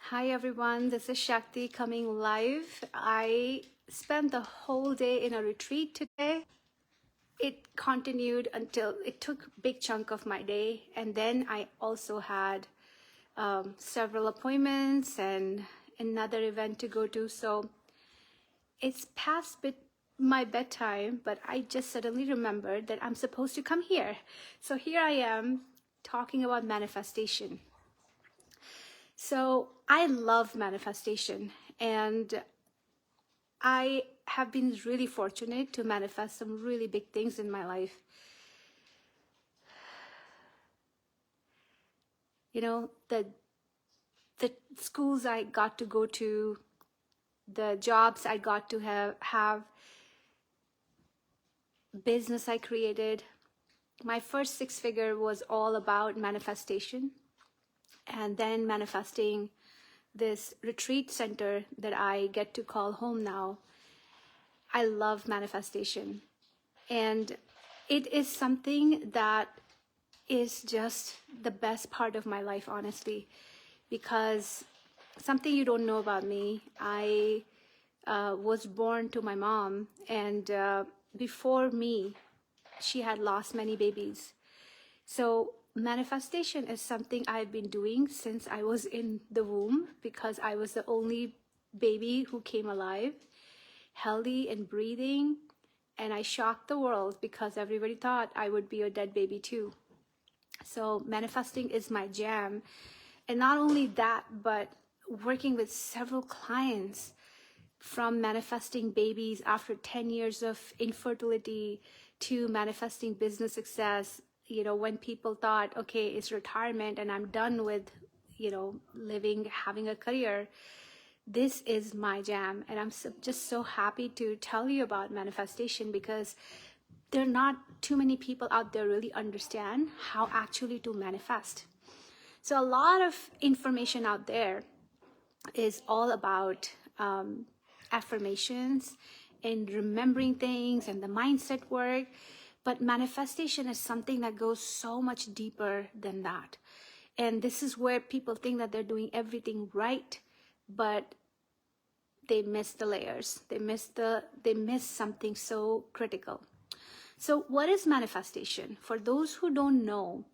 Hi everyone, this is Shakti coming live. I spent the whole day in a retreat today. It continued until it took a big chunk of my day, and then I also had several appointments and another event to go to. So it's past my bedtime, but I just suddenly remembered that I'm supposed to come here. So here I am talking about manifestation. So I love manifestation, and I have been really fortunate to manifest some really big things in my life. You know, the schools I got to go to, the jobs I got to have business I created. My first six figure was all about manifestation, and then manifesting this retreat center that I get to call home now. I love manifestation, and it is something that is just the best part of my life, honestly, because something you don't know about me, I was born to my mom, and before me, she had lost many babies. So manifestation is something I've been doing since I was in the womb, because I was the only baby who came alive, healthy and breathing, and I shocked the world because everybody thought I would be a dead baby too. So manifesting is my jam. And not only that, but working with several clients, from manifesting babies after 10 years of infertility to manifesting business success. You know, when people thought, okay, it's retirement and I'm done with, living, having a career, this is my jam. And I'm just so happy to tell you about manifestation, because there are not too many people out there really understand how actually to manifest. So a lot of information out there is all about affirmations and remembering things and the mindset work. But manifestation is something that goes so much deeper than that. And this is where people think that they're doing everything right, but they miss the layers. They miss something so critical. So what is manifestation? For those who don't know,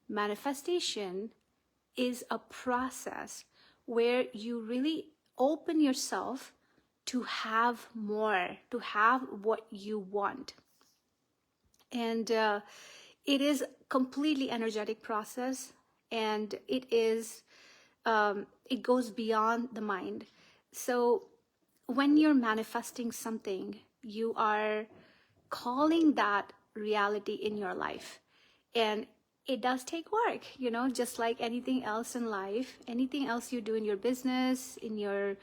manifestation is a process where you really open yourself to have more, to have what you want. And it is completely energetic process, and it goes beyond the mind. So when you're manifesting something, you are calling that reality in your life. And it does take work, just like anything else in life, anything else you do in your business, in your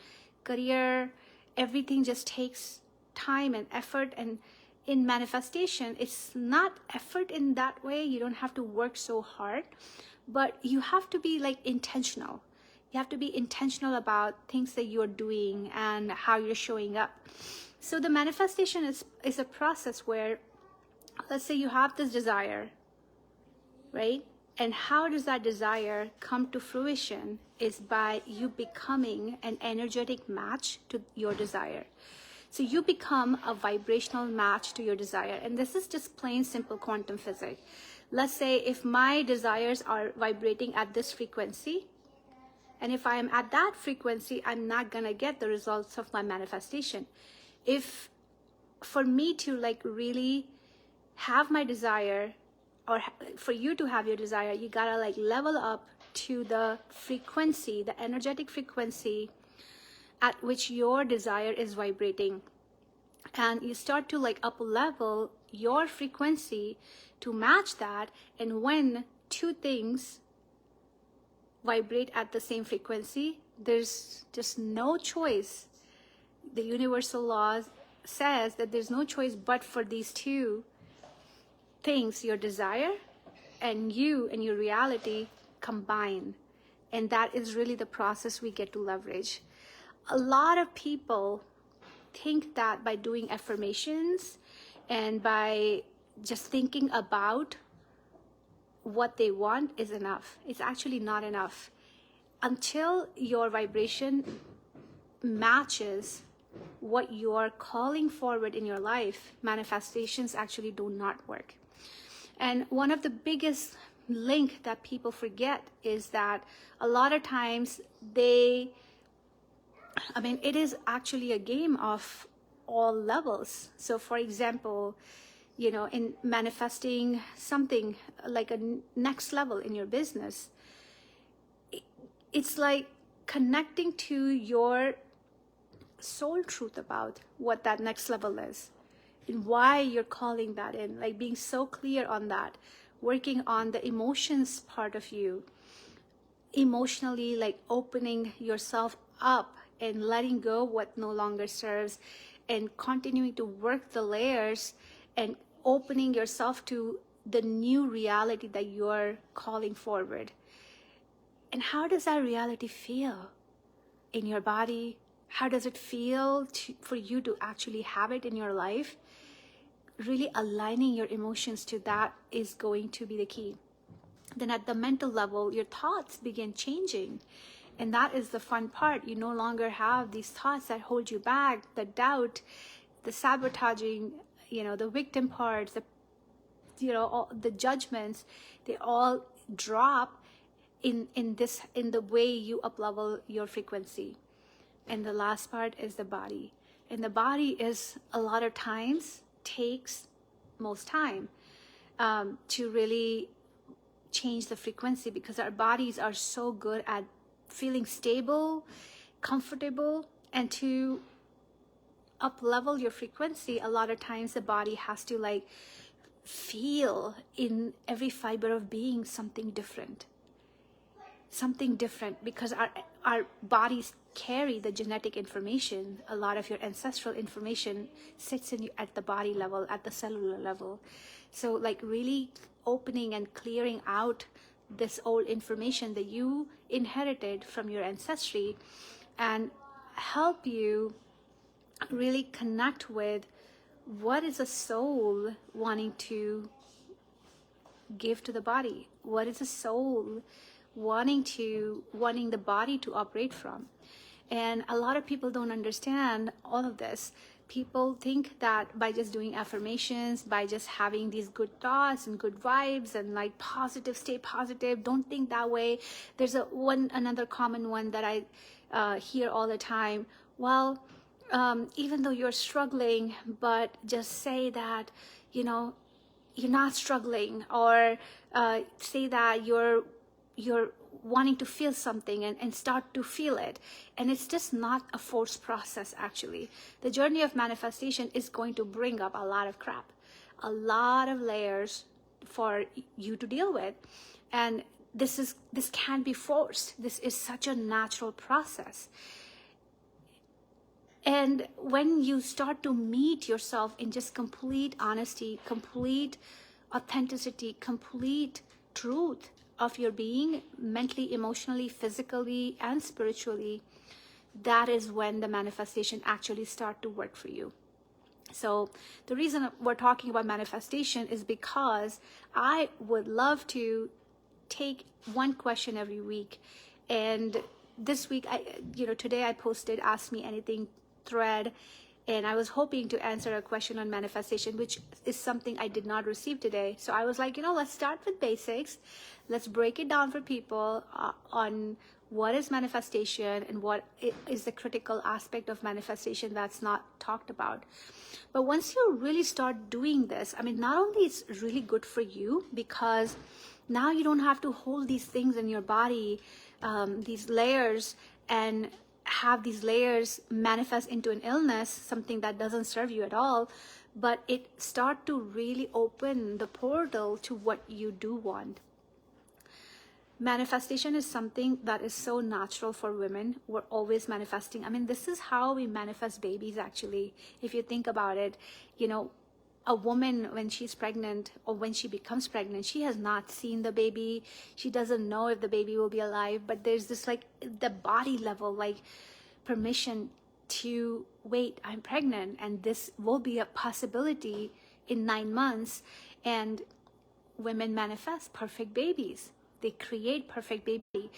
career, everything just takes time and effort. And in manifestation, it's not effort in that way. You don't have to work so hard, but you have to be like intentional. You have to be intentional about things that you're doing and how you're showing up. So the manifestation is a process where, let's say you have this desire, right? And how does that desire come to fruition is by you becoming an energetic match to your desire. So you become a vibrational match to your desire. And this is just plain simple quantum physics. Let's say if my desires are vibrating at this frequency, and if I am at that frequency, I'm not gonna get the results of my manifestation. If for me to like really have my desire, or for you to have your desire, you gotta like level up to the frequency, the energetic frequency at which your desire is vibrating. And you start to like up level your frequency to match that. And when two things vibrate at the same frequency, there's just no choice. The universal law says that there's no choice but for these two things, your desire and you and your reality, combine. And that is really the process we get to leverage. A lot of people think that by doing affirmations and by just thinking about what they want is enough. It's actually not enough. until your vibration matches what you're calling forward in your life, manifestations actually do not work. And one of the biggest link that people forget is that a lot of times it is actually a game of all levels. So for example, in manifesting something like a next level in your business, it's like connecting to your soul truth about what that next level is and why you're calling that in, like being so clear on that, working on the emotions part of you, emotionally, like opening yourself up and letting go what no longer serves, and continuing to work the layers and opening yourself to the new reality that you're calling forward. And how does that reality feel in your body? How does it feel for you to actually have it in your life? Really aligning your emotions to that is going to be the key. Then at the mental level, your thoughts begin changing. And that is the fun part. You no longer have these thoughts that hold you back, the doubt, the sabotaging, the victim parts, all the judgments, they all drop in the way you up level your frequency. And the last part is the body. And the body is a lot of times takes most time to really change the frequency, because our bodies are so good at feeling stable, comfortable, and to up level your frequency, a lot of times the body has to like feel in every fiber of being something different, because our bodies carry the genetic information. A lot of your ancestral information sits in you at the body level, at the cellular level. So like really opening and clearing out this old information that you inherited from your ancestry, and help you really connect with what is a soul wanting to give to the body, what is a soul wanting the body to operate from. And a lot of people don't understand all of this. People think that by just doing affirmations, by just having these good thoughts and good vibes and like positive, stay positive, don't think that way. There's another common one that I hear all the time. Well, even though you're struggling, but just say that, you're not struggling, or say that you're wanting to feel something and start to feel it. And it's just not a forced process. Actually, the journey of manifestation is going to bring up a lot of crap, a lot of layers for you to deal with. And this can't be forced. This is such a natural process. And when you start to meet yourself in just complete honesty, complete authenticity, complete truth of your being, mentally, emotionally, physically, and spiritually, that is when the manifestation actually start to work for you. So the reason we're talking about manifestation is because I would love to take one question every week. And this week, today I posted Ask Me Anything thread, and I was hoping to answer a question on manifestation, which is something I did not receive today. So I was like, let's start with basics. Let's break it down for people on what is manifestation and what is the critical aspect of manifestation that's not talked about. But once you really start doing this, not only it's really good for you, because now you don't have to hold these things in your body, these layers, and have these layers manifest into an illness, something that doesn't serve you at all, but it start to really open the portal to what you do want. Manifestation is something that is so natural for women. We're always manifesting. This is how we manifest babies, actually. If you think about it, a woman, when she's pregnant or when she becomes pregnant, she has not seen the baby. She doesn't know if the baby will be alive, but there's this like the body level, like permission to wait, I'm pregnant, and this will be a possibility in 9 months. And women manifest perfect babies. They create perfect baby.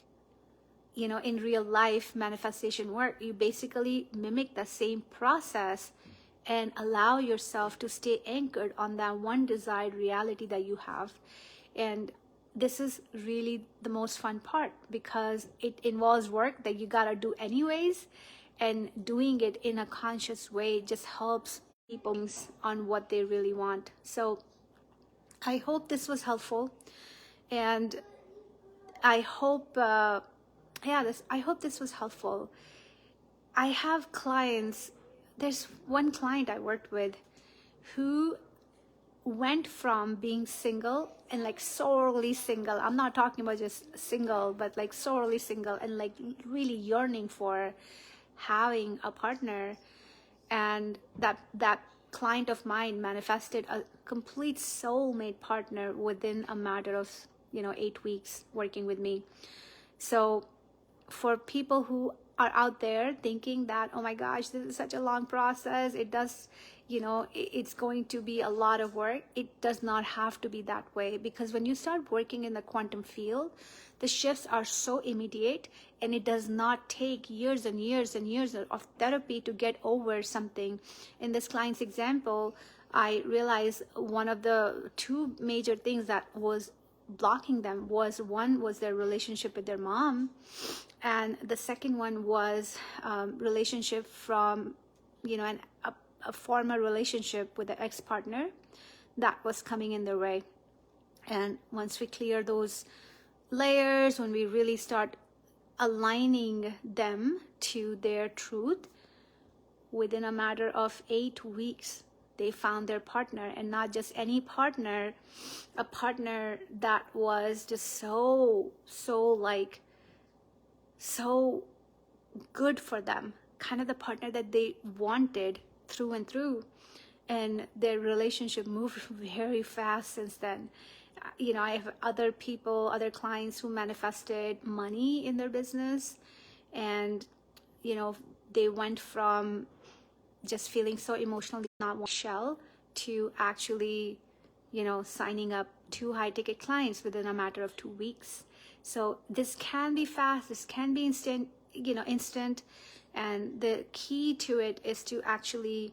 in real life manifestation work, you basically mimic the same process and allow yourself to stay anchored on that one desired reality that you have. And this is really the most fun part, because it involves work that you gotta do anyways, and doing it in a conscious way just helps people on what they really want. So I hope this was helpful, and I hope I hope this was helpful. I have clients. There's one client I worked with who went from being single and like sorely single. I'm not talking about just single, but like sorely single and like really yearning for having a partner. And that client of mine manifested a complete soulmate partner within a matter of 8 weeks working with me. So for people who are out there thinking that, oh my gosh, this is such a long process, it's going to be a lot of work, it does not have to be that way. Because when you start working in the quantum field, the shifts are so immediate, and it does not take years and years and years of therapy to get over something. In this client's example, I realized one of the two major things that was blocking them was, one was their relationship with their mom, and the second one was relationship from a former relationship with an ex-partner that was coming in their way. And once we clear those layers, when we really start aligning them to their truth, within a matter of 8 weeks they found their partner. And not just any partner, a partner that was just so good for them, kind of the partner that they wanted through and through. And their relationship moved very fast since then. I have other clients who manifested money in their business, and they went from just feeling so emotionally not one shell to actually signing up 2 high ticket clients within a matter of 2 weeks. So this can be fast, this can be instant, and the key to it is to actually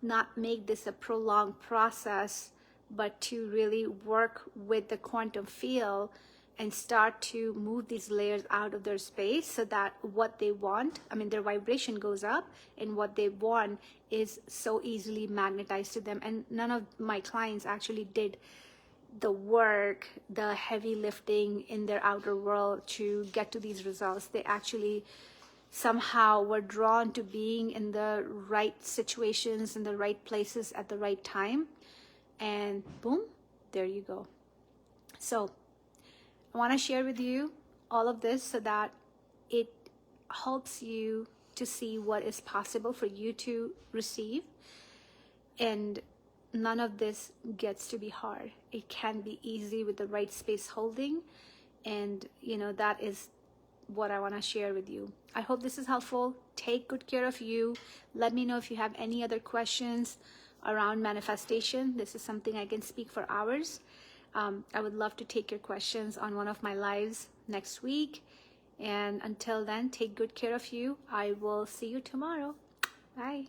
not make this a prolonged process, but to really work with the quantum field and start to move these layers out of their space, so that what they want, their vibration goes up, and what they want is so easily magnetized to them. And none of my clients actually did the work, the heavy lifting in their outer world to get to these results. They actually somehow were drawn to being in the right situations, in the right places at the right time, and boom, there you go. So I want to share with you all of this so that it helps you to see what is possible for you to receive. And none of this gets to be hard. It can be easy with the right space holding. And that is what I want to share with you. I hope this is helpful. Take good care of you. Let me know if you have any other questions around manifestation. This is something I can speak for hours. I would love to take your questions on one of my lives next week. And until then, take good care of you. I will see you tomorrow. Bye.